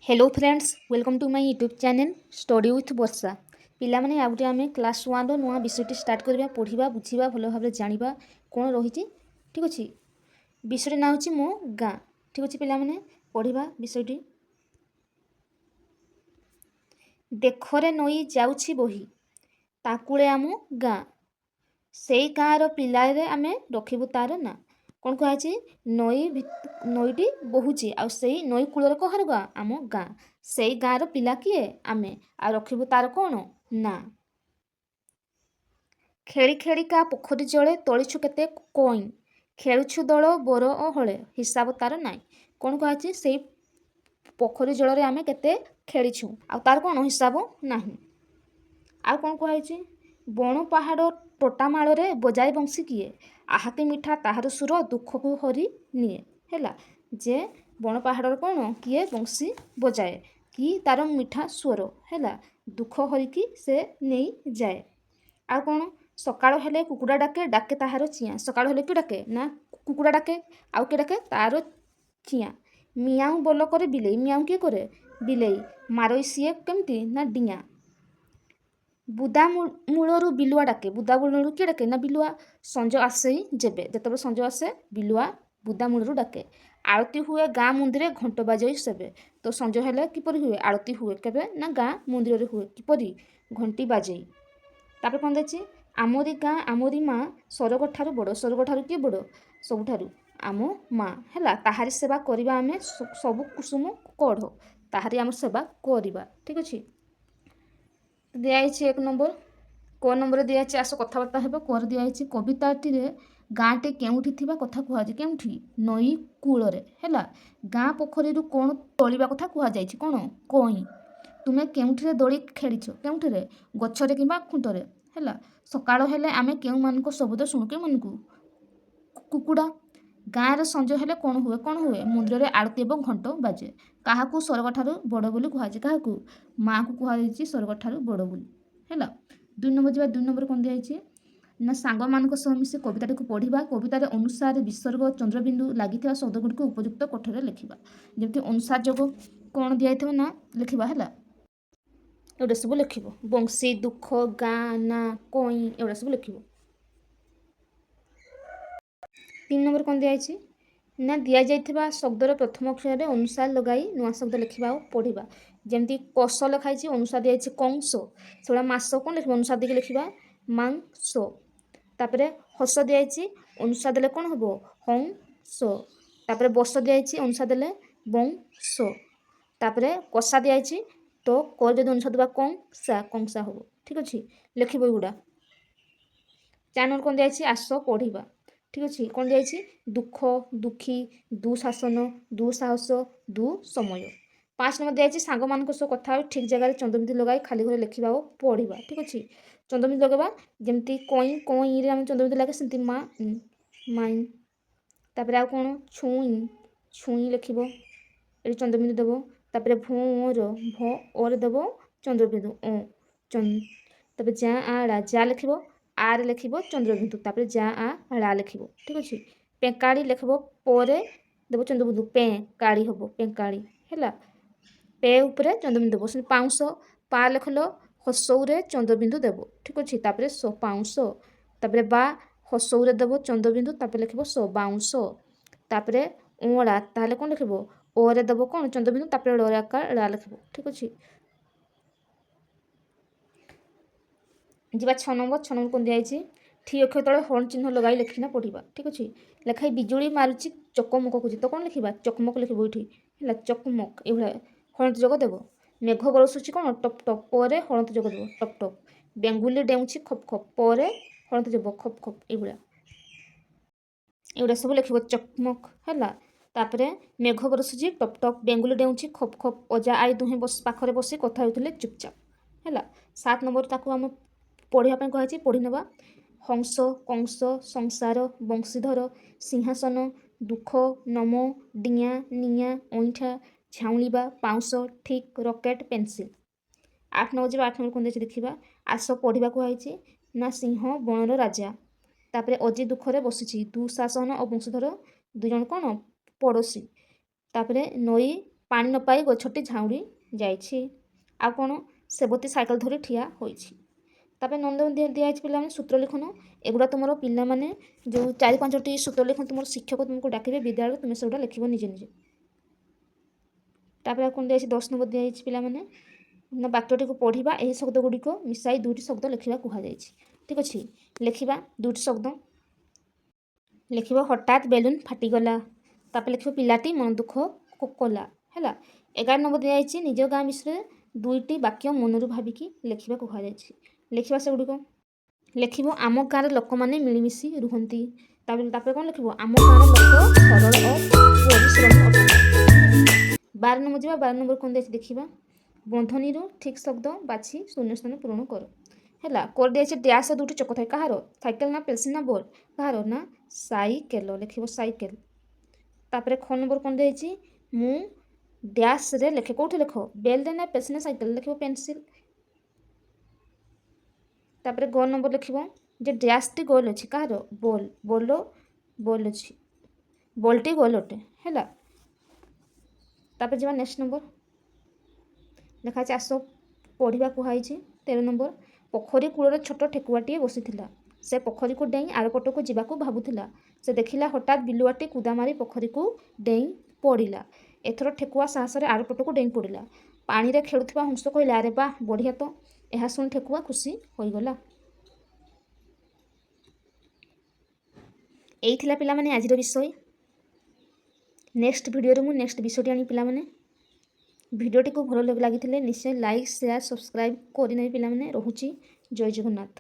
Hello friends welcome to my YouTube channel study with Varsha पिला माने आउटे आमे क्लास 1 रो नुआ विषयटी स्टार्ट करबा पढ़िबा बुझिबा भलो भाबरे जानिबा कोन रहिछि ठीक अछि विषय ना होछि मो गाँ ठीक अछि पिला माने पढ़िबा विषयटी देखरे नई जाउछि बही ताकुळे आमो गाँ सेई गाँ रो पिला रे आमे रखिबु तार ना कौन कहुछि नईटी बहुची आ सेई नई कूलर कहार गाँ आम गाँ सेई गाँर पिला किए आमे आ रखिबु तार कौन ना खेली खेलिका पोखरी जले तोलिछु केते कोइन खेलुछु दल बर ओ हले हिसाब तार नाई कौन कहुछि सेई पोखरी जल आमे केते खेलिछु आ तार कौन हिसाब नाही आ कौन कहुछि बण पहाड़ टोटामाल रे बजाए बंशी किए आहाती मिठा ताहार सुर दुख को हरि निए हैला जे बण पहाड़ कौन किए बंशी बजाए कि तार मिठा स्वर हैला दुख हरिकी से नहीं जाए आ कौन सकाळ हेले कुकुड़ा डाके डाके ताहार चिया सकाळ हेले कि डाके ना कुकुड़ा डाके आउ के डाके तार चिया मियाऊ बोल करे बिलेई मियाऊ किए करे बिलेई मारोई सीए केमती ना डिया बुदा मूलरू बिलुआ डाके बुदा मूलरू किए डाके ना बिलुआ संज आसे जेबे जेतबे संज आसे बिलुआ बुदा मूलरू डाके आरती हुए गाँ मंदिर घंट बाजई सेबे तो संज हेले किपरि हुए आरती हुए केबे ना गाँ मंदिर रे हुए किपरि घंटी बाजई तापर कोन देछि आमोरी गाँ आमोरी माँ स्वर्ग ठारू बड़ स्वर्ग ठारू किए बड़ सबुठारू आम माँ हैला ताहारी सेवा करिबा आमे सबु कुसुम कढ़ ताहारी आम सेवा करिबा ठीक अछि दियाई एक नंबर क नंबर दियाई आस कथबार्ता हेबो कर दियाई कविताटी गाँटे केउठी थिबा कथा कुहाजे केउठी नई कूलरे हैला गाँ पोखरी रु कोन तोलिबा कथा कुहाजाइछि कोन कोई तुमे केउठिरे दोली खेलिछ केउठिरे गछरे किबा खुंटरे हैला सकाळ हेले आमे केउ मानको शब्द सुनु के मानकु कुकुड़ा गाँ रे संज हेले कोन हुए मंदिर रे आरती एवं घंट बाजे काहाकू स्वर्ग ठारू बड़ बोली कुहाजे काहाकू माँ को कुहाजाइछि स्वर्ग ठारू बड़ बोली हैला 2 नंबर जिबा 2 नंबर कोन दियाइछि ना सांग मानक सह मिसे कविताटी को पढ़िबा कवितार अनुसार विसर्ग चंद्रबिंदु लागिथिबा शब्द गुडी उपयुक्त कठोरे लिखिबा जेमति अनुसार जोग कोन दियाइथिबा ना लिखिबा हैला एवडा सब लिखिबो बंशी दुख गाँ ना कोई एवडा सब लिखिबो 3 नंबर कोन दियाइछि ना दिया जाइथिबा शब्दर प्रथम अक्षर रे अनुसार लगाई नुआ शब्द लिखिबा और पढ़िबा जेमति कस लिखाइछि अनुसार दियाइछि कंस सेडा मास कोन लिखिबा अनुसार दिके लिखिबा मांस तापरे हस दियाइछि अनुसार देले कोन हबो हंस तापरे बस दियाइछि अनुसार देले बंस तापरे कसा दियाइछि तो क जदि अनुसार देबा कंसा हबो ठीक अछि लिखिबो एगुडा 4 नंबर कोन दियाइछि आस पढ़िबा ठीक अछि कोन दियाइछि दुख दुखी दुशासन दुसाहस दुसमय 5 नंबर दियाइछि सांग मानक सह कथा ठीक जगह चंद्रबिंदु लगाई खाली घरे लिखिबा और पढ़िबा ठीक अछि चंद्रबिंदु लगेबा जेमति कोई रे हम चंद्रबिंदु लागे सेमति मा माइन तापरे आ कोन छुई लिखिबो ए चंद्रबिंदु देबो तापरे भोर भ और देबो चंद्रबिंदु तापरे जा आ जा लिखिबो आर लिखिबो चंद्रबिंदु तापरे जा आ रा लिखिबो ठीक अछि पेकाड़ी लिखिबो परे देबो चंद्रबिंदु पे काड़ी हबो पेकाड़ी हैला पे ऊपर चंद्रबिंदु देबो से पाउंस पा लिखलो हसौरे चंद्रबिंदु देबो ठीक अछि तापरे सो पाउंस तापरे बा हसौरे देबो चंद्रबिंदु तापरे लिखिबो सो बाउंस तापरे ओड़ा ताले कोन लिखिबो ओरे देबो कोन चंद्रबिंदु तापरे लराकार रा लिखिबो ठीक अछि जिबा 6 नंबर कोन दियाइछि ठी अक्षर तळे हरण चिन्ह लगाई लिखिना पढ़िबा ठीक अछि लेखाई बिजुली मारुछि चकमक कुछि तो कोन लिखिबा चकमक लिखिबो इठी हैला चकमक एभला हरण जोग देबो मेघ बरसुछि कोन टप टप परे हरण जोग देबो टप टप बेंगुली डेउछि खप खप परे हरण जोग खप खप एवडा सब लिखिबो चकमक हैला तापरे मेघ बरसुछि टप टप बेंगुली डेउछि खप खप अजा आई दुहे बस पाखरे बसी कथा होइथिले चुपचाप हैला 7 नंबर ताकू हम पढ़िया ପାଇଁ कहछि पढ़ि नेबा हंस कंस संसार बंशीधर सिंहासन दुख नम डिया निया ओइठा झाउलिबा पाउस ठीक रॉकेट पेंसिल 8 नंबर जिबा 8 नंबर कोन देछि देखिबा आस पढ़िबा कहछि ना सिंह बनर राजा तापरे अजी दुखरे बसिछि दुशासन और बंशीधर दु जन कोन पड़ोसी तापरे नई ପାଣି ନ ପାଇ ଗଛଟି ଝାଉଁଳି ଯାଇଛି। ଆଉ କ'ଣ ସେବତୀ ସାଇକେଲ ଧରି ଠିଆ ହୋଇଛି। ତାପରେ ନନ୍ଦ ଦିଆଯାଇଛି ପିଲାମାନେ ସୂତ୍ର ଲିଖନ। ଏଗୁଡ଼ା ତୁମର ପିଲାମାନେ ଯେଉଁ 4-5ଟି ସୂତ୍ର ଲିଖନ ତୁମର ଶିକ୍ଷକ ତୁମକୁ ଡାକିବେ ବିଦ୍ୟାଳୟରେ, ତୁମେ ସେଗୁଡ଼ା ଲେଖିବ ନିଜେ ନିଜେ। ତାପରେ ଆଉ କ'ଣ ଦିଆଯାଇଛି 10 ନମ୍ବର ଦିଆଯାଇଛି ପିଲାମାନେ ବାକ୍ୟଟିକୁ ପଢ଼ିବା, ଏହି ଶବ୍ଦ ଗୁଡ଼ିକ ମିଶାଇ 2ଟି ଶବ୍ଦ ଲେଖିବା କୁହାଯାଇଛି। ଠିକ୍ ଅଛି, ଲେଖିବା 2ଟି ଶବ୍ଦ। ଲେଖିବ ହଠାତ୍ ବେଲୁନ୍ ଫାଟିଗଲା। ତାପରେ ଲେଖିବ ପିଲାଟି ମନ ଦୁଃଖ କଲା। ହେଲା, 11 ନମ୍ବର ଦିଆଯାଇଛି ନିଜ ଗାଁ ବିଷୟରେ 2ଟି ବାକ୍ୟ ମନରୁ ଭାବିକି ଲେଖିବା କୁହାଯାଇଛି। ଲେଖିବା ସେଗୁଡ଼ିକ। ଲେଖିବ ଆମ ଗାଁର ଲୋକମାନେ ମିଳିମିଶି ରୁହନ୍ତି। ତାପରେ କ'ଣ ଲେଖିବ ଆମ ଗାଁର ଲୋକ ସରଳ ଓ ପରିଶ୍ରମୀ ଅଟନ୍ତି। 12 ନମ୍ବର ଯିବା। 12 ନମ୍ବର କ'ଣ ଦିଆଯାଇଛି ଦେଖିବା। ବନ୍ଧନୀରୁ ଠିକ୍ ଶବ୍ଦ ବାଛି ଶୂନ୍ୟସ୍ଥାନ ପୂରଣ କର। ହେଲା, କରି ଦିଆଯାଇଛି ଡ୍ୟାସ୍ 2ଟି ଚକ ଥାଏ। କାହାର? ସାଇକେଲ ନା ପେନ୍ସିଲ୍ ନା ବଲ୍? କାହାର? ନା ସାଇକେଲ। ଲେଖିବ ସାଇକେଲ। ତାପରେ ଖ ନମ୍ବର କ'ଣ ଦିଆଯାଇଛି ମୁଁ ଡ୍ୟାସ୍ରେ ଲେଖେ। କେଉଁଠି ଲେଖ? ବେଲ୍ରେ ନା ପେନ୍ସିଲ୍ ନା ସାଇକେଲ? ଲେଖିବ ପେନ୍ସିଲ୍। ତାପରେ ଗ ନମ୍ବର ଲେଖିବ ଯେ ଡ୍ୟାସ୍ଟି ଗୋଲ ଅଛି। କାହାର? ବଲ୍। ବଲ୍ ଅଛି। ବଲ୍ଟି ଗୋଲ ଅଟେ। ହେଲା, ତାପରେ ଯିବା ନେକ୍ସଟ ନମ୍ବର। ଲେଖା ଅଛି ଆସ ପଢ଼ିବା କୁହାଯାଇଛି। 13 ନମ୍ବର ପୋଖରୀ କୂଳରେ ଛୋଟ ଠେକୁଆଟିଏ ବସିଥିଲା। ସେ ପୋଖରୀକୁ ଡେଇଁ ଆରପଟକୁ ଯିବାକୁ ଭାବୁଥିଲା। ସେ ଦେଖିଲା ହଠାତ୍ ବିଲୁଆଟି କୁଦା ମାରି ପୋଖରୀକୁ ଡେଇଁ ପଡ଼ିଲା। ଏଥର ଠେକୁଆ ସାହସରେ ଆରପଟକୁ ଡେଇଁ ପଡ଼ିଲା। ପାଣିରେ ଖେଳୁଥିବା ହଂସ କହିଲା ଆରେ ବାଃ ବଢ଼ିଆ ତ। ଏହା ଶୁଣି ଠେକୁଆ ଖୁସି ହୋଇଗଲା। ଏଇ ଥିଲା ପିଲାମାନେ ଆଜିର ବିଷୟ। ନେକ୍ସଟ ଭିଡ଼ିଓରେ ମୁଁ ନେକ୍ସଟ ବିଷୟଟି ଆଣି ପିଲାମାନେ ଭିଡ଼ିଓଟିକୁ ଭଲ ଲାଗିଥିଲେ ନିଶ୍ଚୟ ଲାଇକ୍ ସେୟାର ସବସ୍କ୍ରାଇବ୍ କରିନେବେ ପିଲାମାନେ। ରହୁଛି ଜୟ ଜଗନ୍ନାଥ।